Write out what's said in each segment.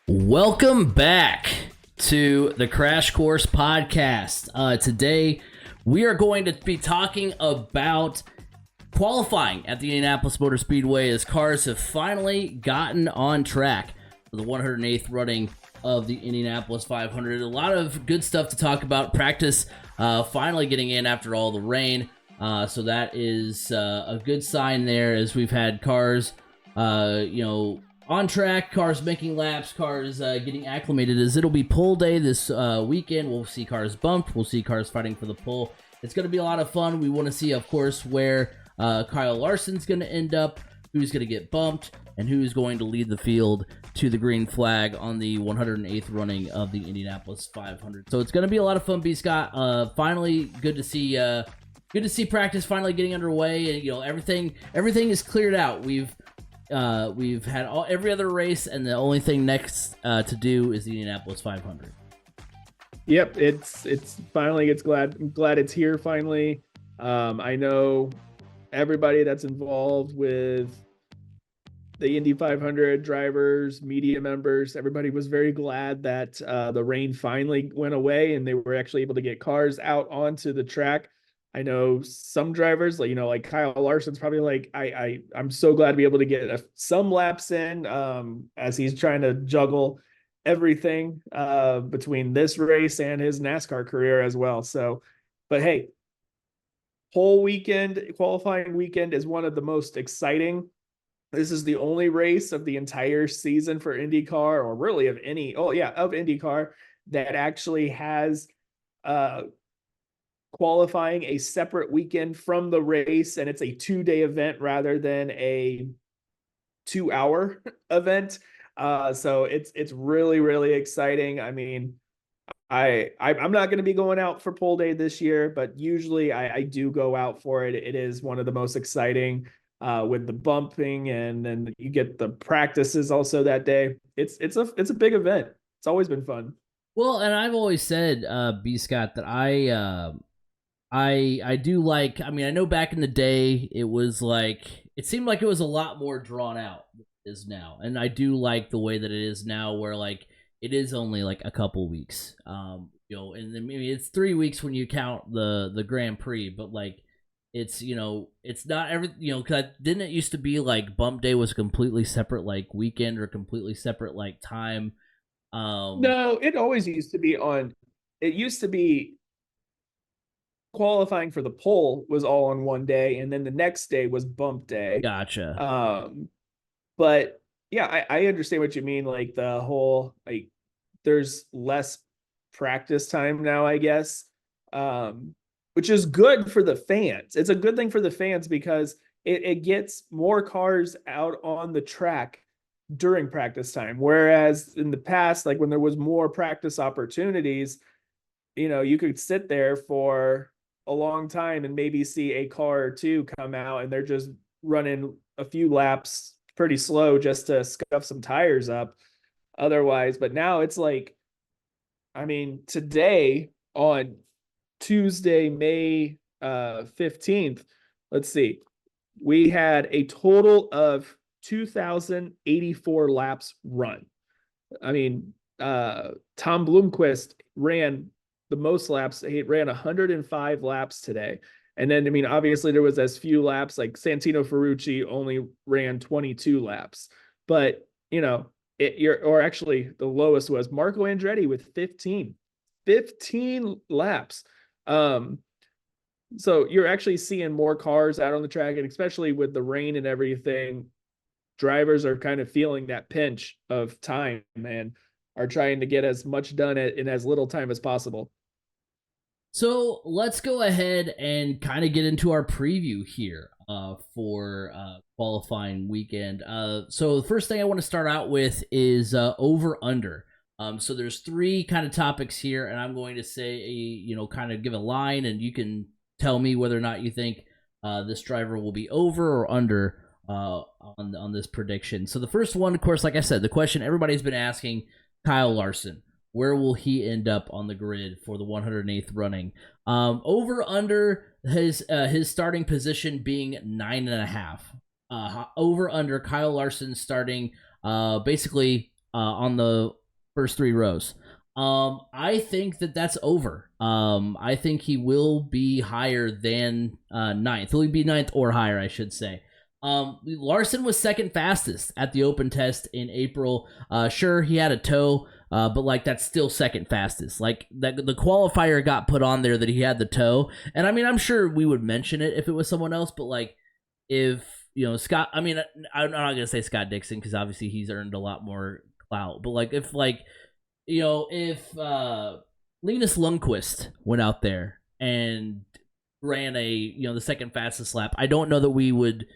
Welcome back to the Crash Course Podcast. Today, we are going to be talking about qualifying at the Indianapolis Motor Speedway as cars have finally gotten on track for the 108th running of the Indianapolis 500. A lot of good stuff to talk about. Practice finally getting in after all the rain. So that is a good sign there as we've had cars, on track, cars making laps, cars getting acclimated, as it'll be pole day this weekend. We'll see cars bumped. We'll see cars fighting for the pole. It's going to be a lot of fun. We want to see, of course, where Kyle Larson's going to end up, who's going to get bumped, and who's going to lead the field to the green flag on the 108th running of the Indianapolis 500. So it's going to be a lot of fun, B. Scott. Finally, good to see practice finally getting underway, and everything is cleared out. We've had every other race, and the only thing next to do is the Indianapolis 500. Yep, it's finally. I'm glad it's here finally. I know everybody that's involved with the Indy 500 drivers, media members. Everybody was very glad that the rain finally went away and they were actually able to get cars out onto the track. I know some drivers, like Kyle Larson's probably like, I'm so glad to be able to get some laps in as he's trying to juggle everything between this race and his NASCAR career as well. So, but hey, qualifying weekend is one of the most exciting. This is the only race of the entire season for IndyCar, or really of IndyCar, that actually has qualifying a separate weekend from the race, and it's a 2-day event rather than a 2-hour event. So it's really, really exciting. I mean, I'm not going to be going out for pole day this year, but usually I do go out for it. It is one of the most exciting with the bumping, and then you get the practices also that day. It's a big event. It's always been fun. Well, and I've always said, B. Scott, that I do like. I mean, I know back in the day it seemed like it was a lot more drawn out than it is now, and I do like the way that it is now, where it is only a couple weeks. And then maybe it's 3 weeks when you count the Grand Prix, but it's it's not every because didn't it used to be bump day was completely separate weekend or completely separate time. No, it always used to be on. It used to be qualifying for the pole was all on one day, and then the next day was bump day. Gotcha. But yeah, I understand what you mean. The whole there's less practice time now, I guess. Which is good for the fans. It's a good thing for the fans because it gets more cars out on the track during practice time. Whereas in the past, when there was more practice opportunities, you could sit there for a long time and maybe see a car or two come out and they're just running a few laps pretty slow just to scuff some tires up otherwise. But now it's today on Tuesday, May 15th, let's see, we had a total of 2,084 laps run. Tom Bloomquist ran the most laps. He ran 105 laps today. And then, obviously there was as few laps, Santino Ferrucci only ran 22 laps. But, actually the lowest was Marco Andretti with 15 laps. So you're actually seeing more cars out on the track, and especially with the rain and everything, drivers are kind of feeling that pinch of time and are trying to get as much done in as little time as possible. So let's go ahead and kind of get into our preview here for qualifying weekend. So the first thing I want to start out with is over-under. So there's 3 kind of topics here, and I'm going to say, kind of give a line, and you can tell me whether or not you think this driver will be over or under on this prediction. So the first one, of course, like I said, the question everybody's been asking, Kyle Larson. Where will he end up on the grid for the 108th running? Over under his starting position being 9.5. Over under Kyle Larson starting basically on the first 3 rows. I think that's over. I think he will be higher than ninth. He'll be ninth or higher, I should say. Larson was second fastest at the open test in April. Sure, he had a toe, but like that's still second fastest. Like that, the qualifier got put on there that he had the toe, and I mean, I'm sure we would mention it if it was someone else, but like if Scott, I mean, I'm not gonna say Scott Dixon because obviously he's earned a lot more clout, but like if if Linus Lundqvist went out there and ran a the second fastest lap, I don't know that we would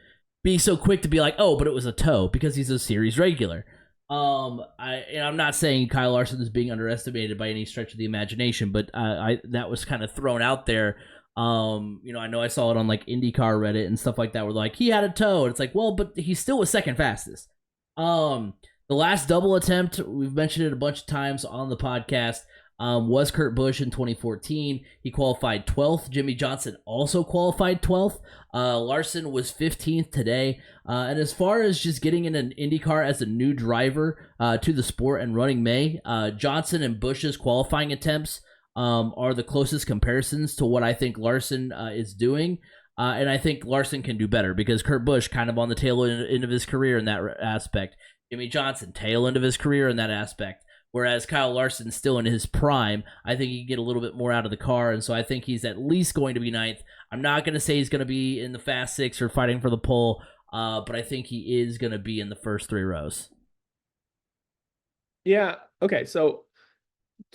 be so quick to be like, oh, but it was a toe because he's a series regular. I'm not saying Kyle Larson is being underestimated by any stretch of the imagination, but that was kind of thrown out there. I know I saw it on like IndyCar Reddit and stuff like that, where like he had a toe, and it's like, well, but he still was second fastest. The last double attempt, we've mentioned it a bunch of times on the podcast, was Kurt Busch in 2014. He qualified 12th. Jimmy Johnson also qualified 12th. Larson was 15th today. And as far as just getting in an IndyCar as a new driver to the sport and running May, Johnson and Busch's qualifying attempts are the closest comparisons to what I think Larson is doing. And I think Larson can do better because Kurt Busch kind of on the tail end of his career in that aspect. Jimmy Johnson, tail end of his career in that aspect. Whereas Kyle Larson's still in his prime. I think he can get a little bit more out of the car, and so I think he's at least going to be ninth. I'm not going to say he's going to be in the Fast Six or fighting for the pole, but I think he is going to be in the first 3 rows. Yeah. Okay. So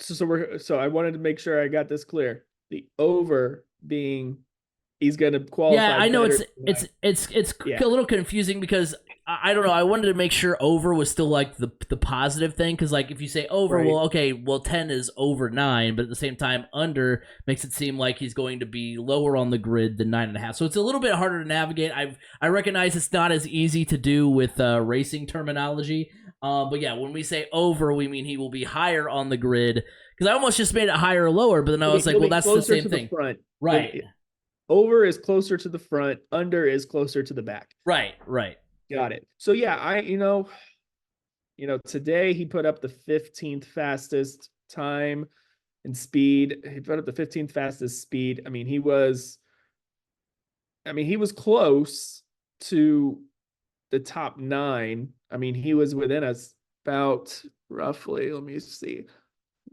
I wanted to make sure I got this clear. The over being he's going to qualify. Yeah, I know it's a little confusing because I don't know. I wanted to make sure over was still like the positive thing because like if you say over, right. Well, okay, 10 is over 9, but at the same time under makes it seem like he's going to be lower on the grid than 9.5. So it's a little bit harder to navigate. I recognize it's not as easy to do with racing terminology, but yeah, when we say over, we mean he will be higher on the grid because I almost just made it higher or lower, but then I was like, well, that's the same thing, right? Over is closer to the front, under is closer to the back. Right. Got it. So yeah, today he put up the 15th fastest time and speed. He put up the 15th fastest speed. I mean, he was close to the top 9. I mean, he was within us about roughly, let me see.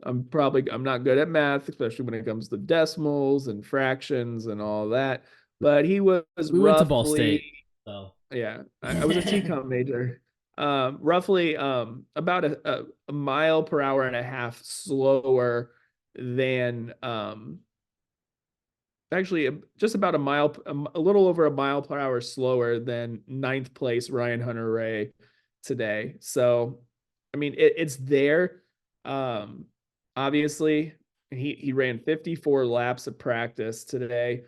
I'm not good at math, especially when it comes to decimals and fractions and all that. But he was went to Ball State, so yeah, I was a TCOM major. Roughly about a mile per hour and a half slower than actually just about a little over a mile per hour slower than 9th place Ryan Hunter-Reay today. So I mean it's there. Obviously he ran 54 laps of practice today.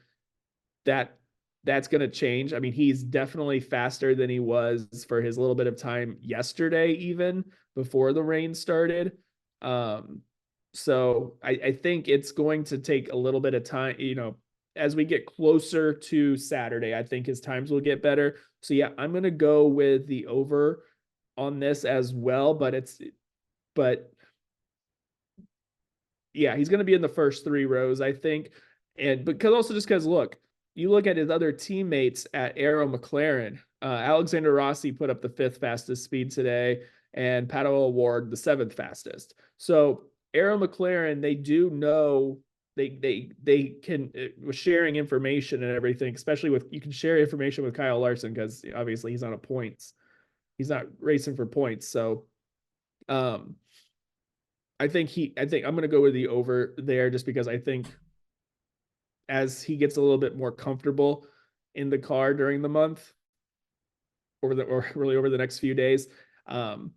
That's going to change. I mean, he's definitely faster than he was for his little bit of time yesterday, even before the rain started. So I think it's going to take a little bit of time, as we get closer to Saturday, I think his times will get better. So yeah, I'm going to go with the over on this as well, but yeah, he's going to be in the first 3 rows, I think. And because look, you look at his other teammates at Arrow McLaren. Alexander Rossi put up the 5th fastest speed today, and Pato O'Ward the 7th fastest. So Arrow McLaren, they do know they can with sharing information and everything. Especially you can share information with Kyle Larson because obviously he's on points. He's not racing for points. So, I think I'm going to go with the over there just because I think as he gets a little bit more comfortable in the car during the month or really over the next few days, that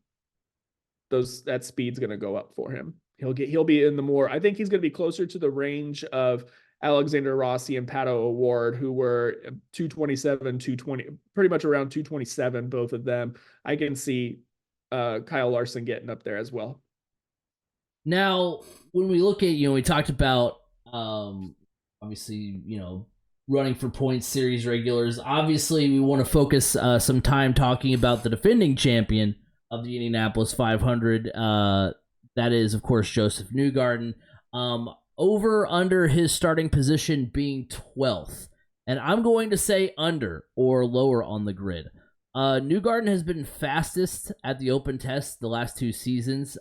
speed's going to go up for him. He'll be in the more, I think he's going to be closer to the range of Alexander Rossi and Pato O'Ward, who were 227, 220, pretty much around 227, both of them. I can see Kyle Larson getting up there as well. Now, when we look at, we talked about, obviously, running for points, series regulars. Obviously, we want to focus some time talking about the defending champion of the Indianapolis 500. That is, of course, Joseph Newgarden. Over under his starting position being 12th. And I'm going to say under or lower on the grid. Newgarden has been fastest at the open test the last 2 seasons.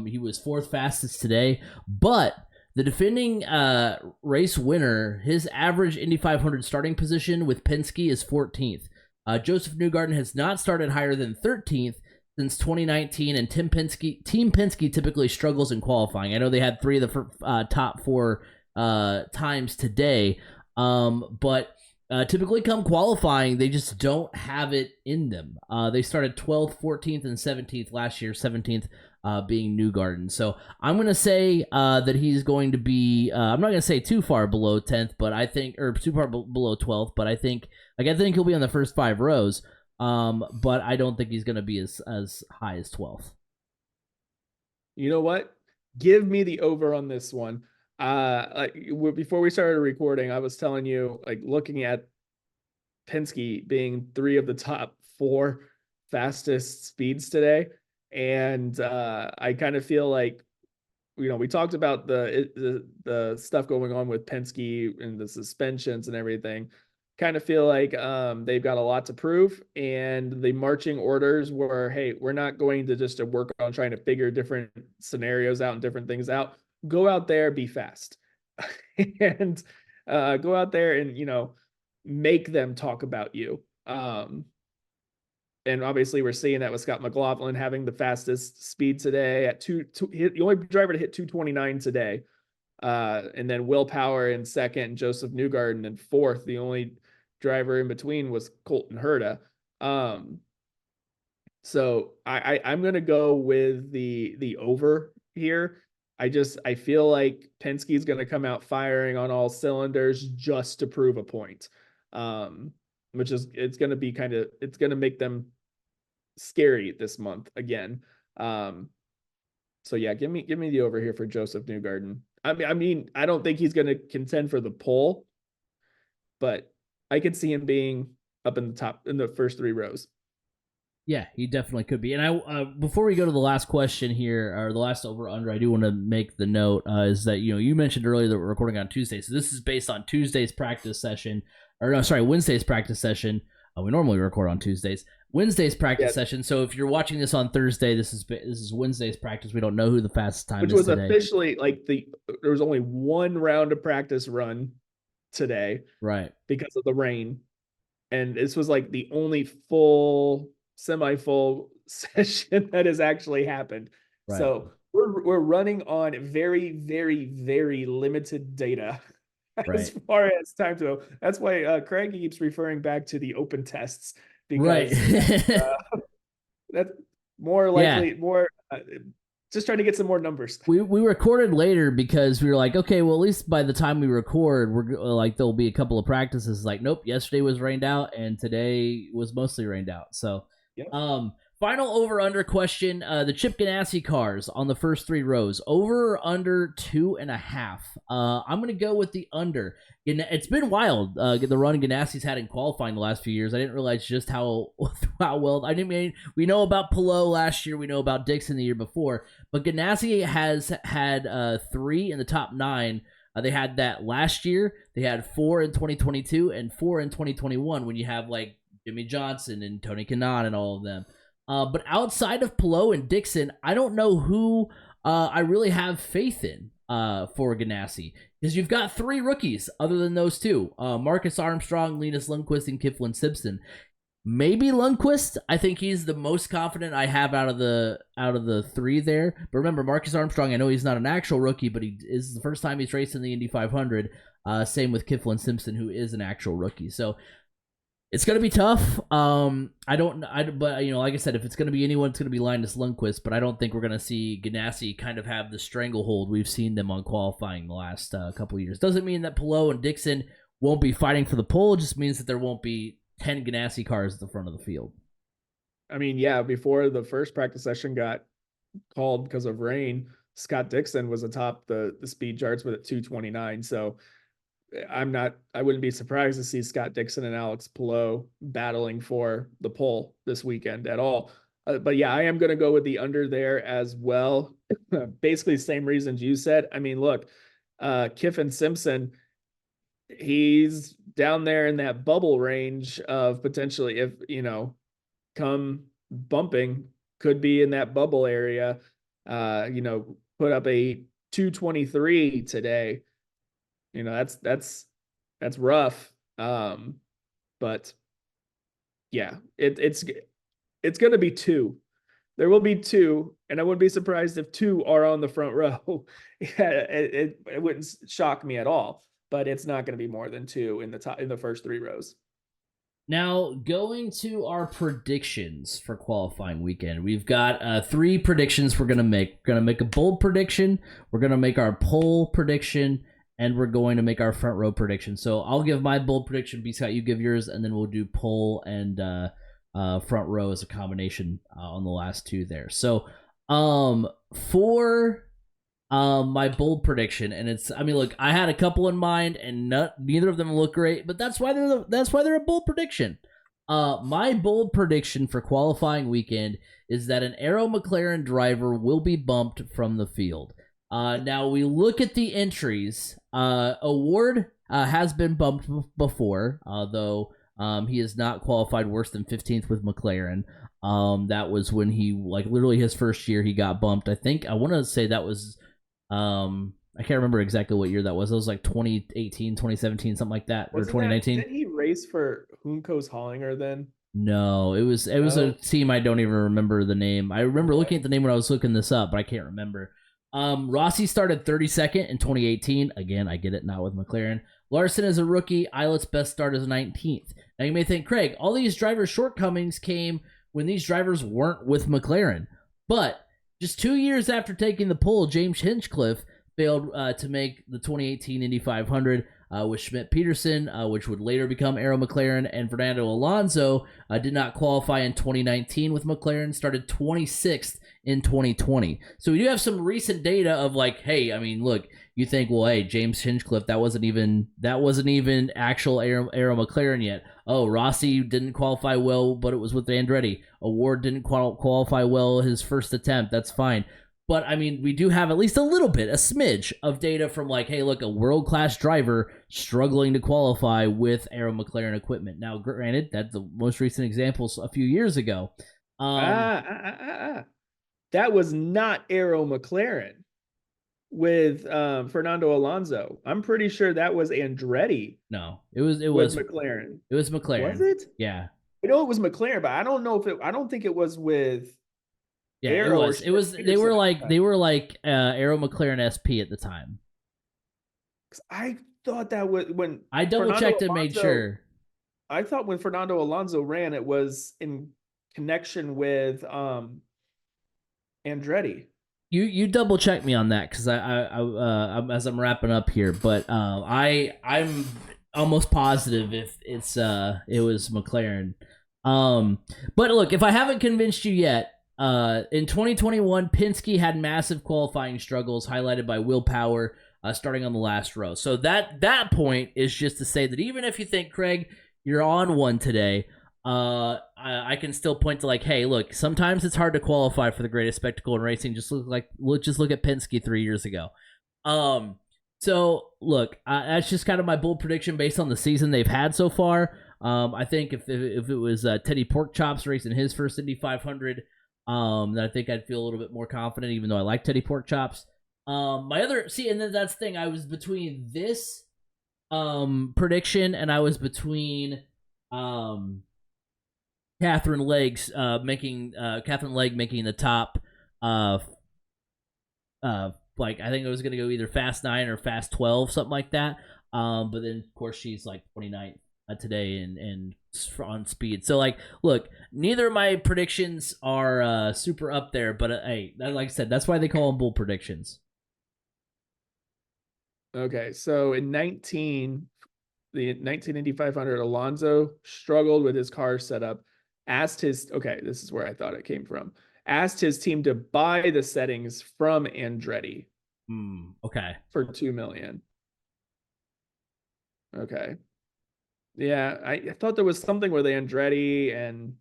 He was 4th fastest today, but the defending race winner, his average Indy 500 starting position with Penske is 14th. Joseph Newgarden has not started higher than 13th since 2019, and Team Penske typically struggles in qualifying. I know they had 3 of the top 4 times today, but typically come qualifying, they just don't have it in them. They started 12th, 14th, and 17th last year, 17th being Newgarden. So I'm going to say that he's going to be, I'm not going to say too far below 10th, but I think, or too far below 12th, but I think he'll be on the first 5 rows. But I don't think he's going to be as high as 12th. You know what? Give me the over on this one. Before we started recording, I was telling you, like, looking at Penske being 3 of the top 4 fastest speeds today. And I kind of feel like, we talked about the stuff going on with Penske and the suspensions and everything. Kind of feel like they've got a lot to prove, and the marching orders were, hey, we're not going to just work on trying to figure different scenarios out and different things out. Go out there, be fast, and go out there and make them talk about you. And obviously we're seeing that with Scott McLaughlin having the fastest speed today at the only driver to hit 229 today. And then Will Power in second, and Joseph Newgarden in fourth. The only driver in between was Colton Herta. So I'm going to go with the over here. I feel like Penske is going to come out firing on all cylinders just to prove a point. Which is, it's going to make them scary this month again. So yeah, give me the over here for Joseph Newgarden. I mean, I don't think he's going to contend for the pole, but I could see him being up in the first 3 rows. Yeah, he definitely could be. And I before we go to the last question here, or the last over under, I do want to make the note is that you mentioned earlier that we're recording on Tuesday, so this is based on Tuesday's practice session, or no, sorry, Wednesday's practice session. We normally record on Tuesdays. Wednesday's practice session. So if you're watching this on Thursday, this is Wednesday's practice. We don't know who the fastest time is today. Which was officially there was only 1 round of practice run today, right? Because of the rain, and this was like the only full, semi-full session that has actually happened. Right. So we're running on very, very, very limited data. As far as time to go. That's why Craig keeps referring back to the open tests, because that's more likely, just trying to get some more numbers. We recorded later because we were like, okay, well, at least by the time we record, we're like, there'll be a couple of practices. Like, nope, yesterday was rained out and today was mostly rained out. So, final over-under question, the Chip Ganassi cars on the first 3 rows, over or under 2.5. I'm going to go with the under. It's been wild, the run Ganassi's had in qualifying the last few years. I didn't realize just how well, we know about Palou last year, we know about Dixon the year before, but Ganassi has had 3 in the top 9. They had that last year. They had 4 in 2022 and 4 in 2021 when you have like Jimmy Johnson and Tony Kanaan and all of them. But outside of Palou and Dixon, I don't know who I really have faith in for Ganassi, because you've got 3 rookies other than those 2, Marcus Armstrong, Linus Lundqvist, and Kiflin Simpson. Maybe Lundqvist. I think he's the most confident I have out of the 3 there. But remember, Marcus Armstrong, I know he's not an actual rookie, but he is the first time he's raced in the Indy 500. Same with Kiflin Simpson, who is an actual rookie. So it's going to be tough. But like I said, if it's going to be anyone, it's going to be Linus Lundqvist. But I don't think we're going to see Ganassi kind of have the stranglehold we've seen them on qualifying the last couple of years. Doesn't mean that Palou and Dixon won't be fighting for the pole. It just means that there won't be 10 Ganassi cars at the front of the field. I mean, yeah, before the first practice session got called because of rain, Scott Dixon was atop the speed charts with at 229. So I wouldn't be surprised to see Scott Dixon and Alex Palou battling for the pole this weekend at all. But yeah, I am going to go with the under there as well. Basically, same reasons you said. I mean, look, Kiffin Simpson, he's down there in that bubble range of potentially, if come bumping, could be in that bubble area. Put up a 223 today. That's rough. But yeah, it's going to be two. There will be two, and I wouldn't be surprised if two are on the front row. Yeah, it wouldn't shock me at all, but it's not going to be more than two in the first three rows. Now, going to our predictions for qualifying weekend, we've got three predictions we're going to make. We're going to make a bold prediction, we're going to make our pole prediction, and we're going to make our front row prediction. So I'll give my bold prediction, B. Scott, you give yours, and then we'll do pole and front row as a combination on the last two there. So for my bold prediction, and look, I had a couple in mind, and neither of them look great, but that's why they're a bold prediction. My bold prediction for qualifying weekend is that an Arrow McLaren driver will be bumped from the field. Now we look at the entries. Award has been bumped before, though he has not qualified worse than 15th with McLaren. That was when he, literally his first year, he got bumped. I want to say that was I can't remember exactly what year that was. It was 2018, 2017, something like that, or 2019. Didn't he race for Hunko's Hollinger then? No, it was a team I don't even remember the name. I remember looking at the name when I was looking this up, but I can't remember. Rossi started 32nd in 2018. Again, I get it, not with McLaren. Larson is a rookie. Eilett's best start is 19th. Now you may think, Craig, all these drivers' shortcomings came when these drivers weren't with McLaren. But just 2 years after taking the pole, James Hinchcliffe failed to make the 2018 Indy 500 with Schmidt-Peterson, which would later become Arrow McLaren, and Fernando Alonso did not qualify in 2019 with McLaren, started 26th in 2020. So we do have some recent data of hey, look, you think, well, hey, James Hinchcliffe, that wasn't even actual Arrow McLaren yet. Oh, Rossi didn't qualify well, but it was with Andretti. Award didn't qualify well his first attempt. That's fine. But, we do have at least a little bit, a smidge of data from hey, look, a world-class driver struggling to qualify with Arrow McLaren equipment. Now, granted, that's the most recent examples a few years ago. That was not Arrow McLaren with Fernando Alonso. I'm pretty sure that was Andretti. No, it was McLaren. It was McLaren. Was it? Yeah. I know it was McLaren, but I don't know I don't think it was with Yeah, Arrow. It was they were like Arrow McLaren SP at the time. I thought that was when I double checked and made sure. I thought when Fernando Alonso ran, it was in connection with Andretti. You double check me on that, because I as I'm wrapping up here, but I'm almost positive if it was McLaren. But look, if I haven't convinced you yet, in 2021, Penske had massive qualifying struggles, highlighted by willpower, starting on the last row. So that point is just to say that even if you think, Craig, you're on one today, I can still point to hey, look, sometimes it's hard to qualify for the greatest spectacle in racing. Just look at Penske 3 years ago. So look, that's just kind of my bold prediction based on the season they've had so far. I think if it was Teddy Porkchops racing his first Indy 500, then I think I'd feel a little bit more confident, even though I like Teddy Porkchops. And then that's the thing. I was between this prediction, and I was between Catherine Legg making the top. I think it was gonna go either Fast 9 or Fast 12, something like that. But then of course she's 29th today and on speed. So look, neither of my predictions are super up there, but hey, like I said, that's why they call them bold predictions. Okay, so in the 19 Indy 500, Alonso struggled with his car setup. This is where I thought it came from. Asked his team to buy the settings from Andretti. Okay. For $2 million. Okay. Yeah, I thought there was something with Andretti and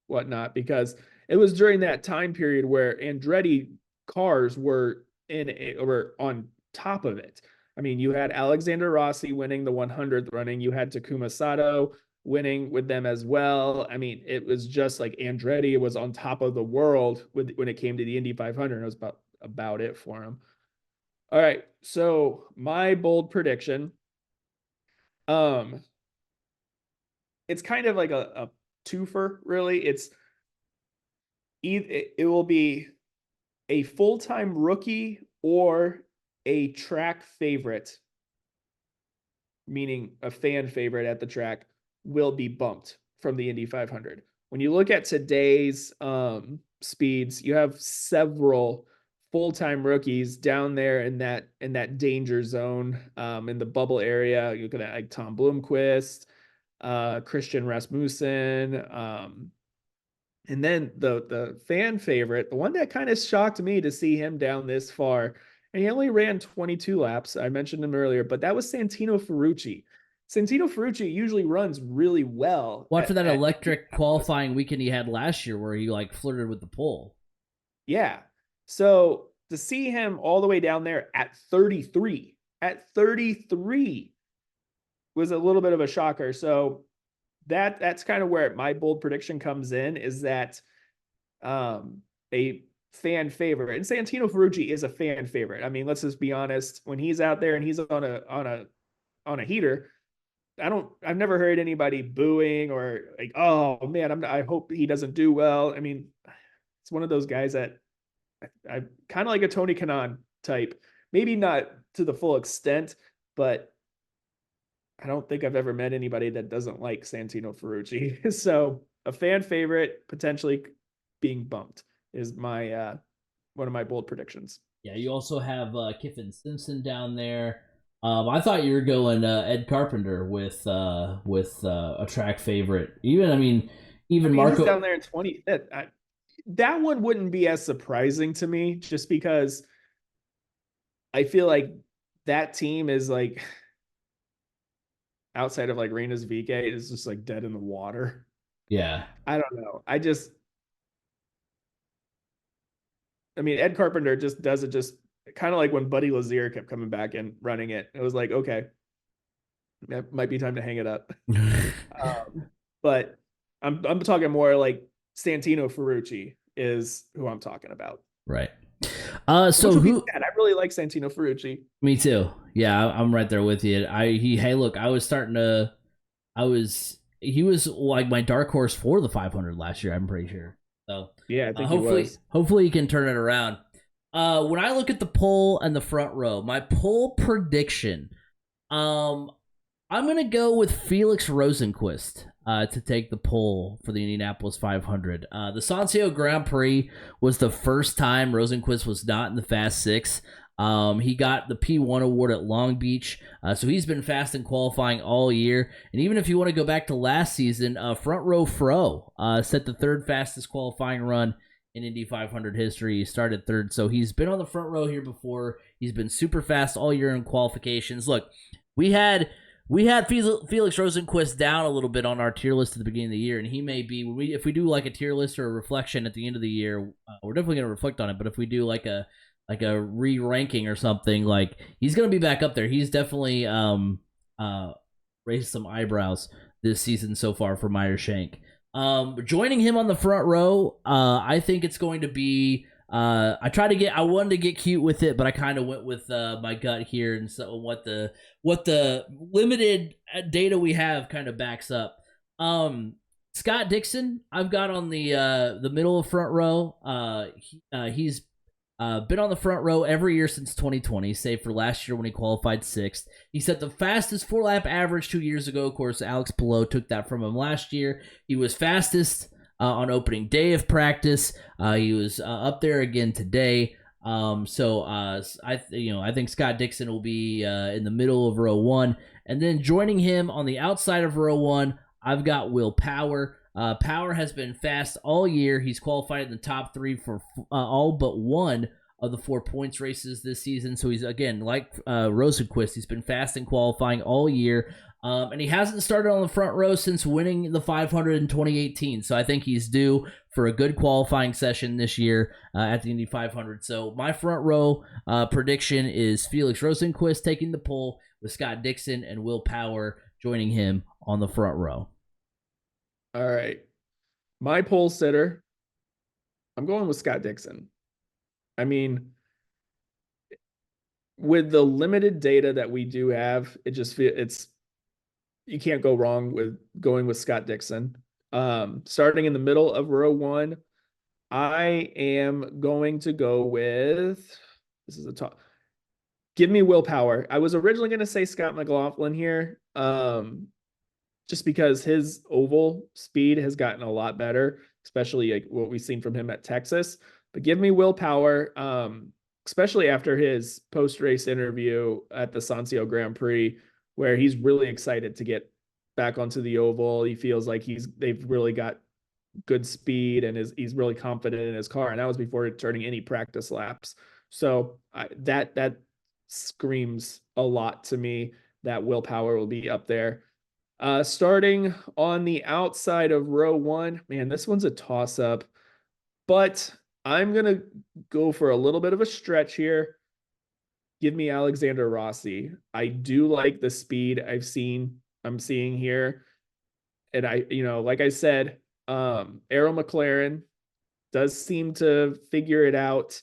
whatnot, because it was during that time period where Andretti cars were on top of it. I mean, you had Alexander Rossi winning the 100th running. You had Takuma Sato winning with them as well. I mean, it was just like Andretti was on top of the world when it came to the Indy 500. It was about it for him. All right, so my bold prediction, it's kind of like a twofer, really. It will be a full-time rookie or a track favorite, meaning a fan favorite at the track, will be bumped from the Indy 500. When you look at today's speeds, you have several full-time rookies down there in that danger zone, in the bubble area. You're looking at like Tom Blomqvist, Christian Rasmussen, and then the fan favorite, the one that kind of shocked me to see him down this far, and he only ran 22 laps. I mentioned him earlier, but that was Santino Ferrucci. Santino Ferrucci usually runs really well. What for that electric qualifying weekend he had last year where he like flirted with the pole. Yeah. So to see him all the way down there at 33 was a little bit of a shocker. So that's kind of where my bold prediction comes in, is that a fan favorite, and Santino Ferrucci is a fan favorite. I mean, let's just be honest. When he's out there and he's on a heater, I've never heard anybody booing or like, oh man, I hope he doesn't do well. I mean, it's one of those guys that I kind of like a Tony Kanaan type, maybe not to the full extent, but I don't think I've ever met anybody that doesn't like Santino Ferrucci. So a fan favorite potentially being bumped is my one of my bold predictions. Yeah, you also have Kiffin Simpson down there. I thought you were going Ed Carpenter with a track favorite. Even Marco he's down there in 20. That one wouldn't be as surprising to me, just because I feel like that team is like, outside of like Reina's VK, is just like dead in the water. Yeah. I don't know. Ed Carpenter just does it, just kind of like when Buddy Lazier kept coming back and running it. It was like, okay, that might be time to hang it up. But I'm talking more like Santino Ferrucci is who I'm talking about. Right. I really like Santino Ferrucci. Me too. Yeah, I'm right there with you. He was like my dark horse for the 500 last year, I'm pretty sure. So yeah, I think hopefully he can turn it around. When I look at the pole and the front row, my pole prediction, I'm gonna go with Felix Rosenqvist to take the pole for the Indianapolis 500. The Sancio Grand Prix was the first time Rosenqvist was not in the Fast Six. He got the P1 award at Long Beach, so he's been fast in qualifying all year. And even if you want to go back to last season, Front Row Fro set the third fastest qualifying run in Indy 500 history. He started third, so he's been on the front row here before. He's been super fast all year in qualifications. Look, we had Felix Rosenqvist down a little bit on our tier list at the beginning of the year, and he may be, if we do like a tier list or a reflection at the end of the year, we're definitely going to reflect on it. But if we do like a re-ranking or something, like, he's going to be back up there. He's definitely raised some eyebrows this season so far for Meyer Shank. Joining him on the front row, I think it's going to be, I wanted to get cute with it, but I kind of went with my gut here, and so what the limited data we have kind of backs up. Scott Dixon, I've got on the middle of front row. He's been on the front row every year since 2020, save for last year when he qualified 6th. He set the fastest 4-lap average 2 years ago. Of course, Alex Palou took that from him last year. He was fastest on opening day of practice. He was up there again today. I think Scott Dixon will be in the middle of row 1. And then joining him on the outside of row 1, I've got Will Power. Power has been fast all year. He's qualified in the top 3 for all but one of the 4 points races this season. So he's, again, like Rosenqvist, he's been fast in qualifying all year. And he hasn't started on the front row since winning the 500 in 2018. So I think he's due for a good qualifying session this year at the Indy 500. So my front row prediction is Felix Rosenqvist taking the pole with Scott Dixon and Will Power joining him on the front row. All right. My pole sitter, I'm going with Scott Dixon. I mean, with the limited data that we do have, it just feels you can't go wrong with going with Scott Dixon. Starting in the middle of row 1, I am going to go with, this is a top, give me Will Power. I was originally going to say Scott McLaughlin here, just because his oval speed has gotten a lot better, especially like what we've seen from him at Texas. But give me Will Power, especially after his post-race interview at the Sancio Grand Prix, where he's really excited to get back onto the oval. He feels like they've really got good speed and he's really confident in his car. And that was before turning any practice laps. So that screams a lot to me that Will Power will be up there. Starting on the outside of row 1, man, this one's a toss-up, but I'm going to go for a little bit of a stretch here. Give me Alexander Rossi. I do like the speed I'm seeing here. And like I said, Arrow McLaren does seem to figure it out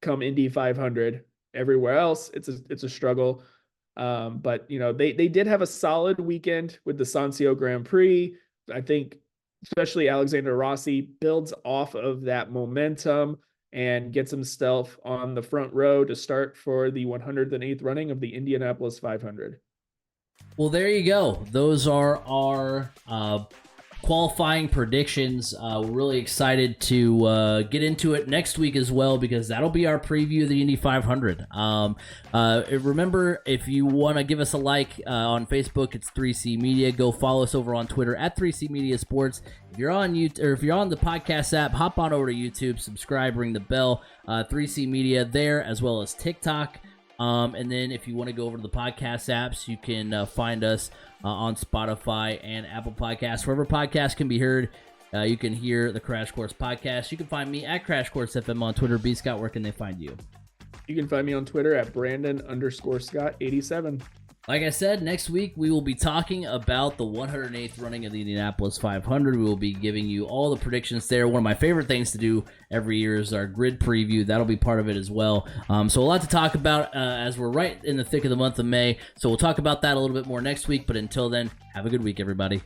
come Indy 500. Everywhere else, it's a struggle. But they did have a solid weekend with the Sancio Grand Prix. I think especially Alexander Rossi builds off of that momentum and gets himself on the front row to start for the 108th running of the Indianapolis 500. Well, there you go. Those are our qualifying predictions. We're really excited to get into it next week as well, because that'll be our preview of the Indy 500. Remember, if you want to give us a like on Facebook, it's 3C Media. Go follow us over on Twitter at 3C Media Sports. If you're on YouTube, or if you're on the podcast app, hop on over to YouTube, subscribe, ring the bell. 3C Media there, as well as TikTok. And then if you want to go over to the podcast apps, you can find us on Spotify and Apple Podcasts. Wherever podcasts can be heard, you can hear the Crash Course Podcast. You can find me at Crash Course FM on Twitter. B. Scott, where can they find you? You can find me on Twitter at Brandon_Scott87. Like I said, next week we will be talking about the 108th running of the Indianapolis 500. We will be giving you all the predictions there. One of my favorite things to do every year is our grid preview. That'll be part of it as well. So a lot to talk about as we're right in the thick of the month of May. So we'll talk about that a little bit more next week. But until then, have a good week, everybody.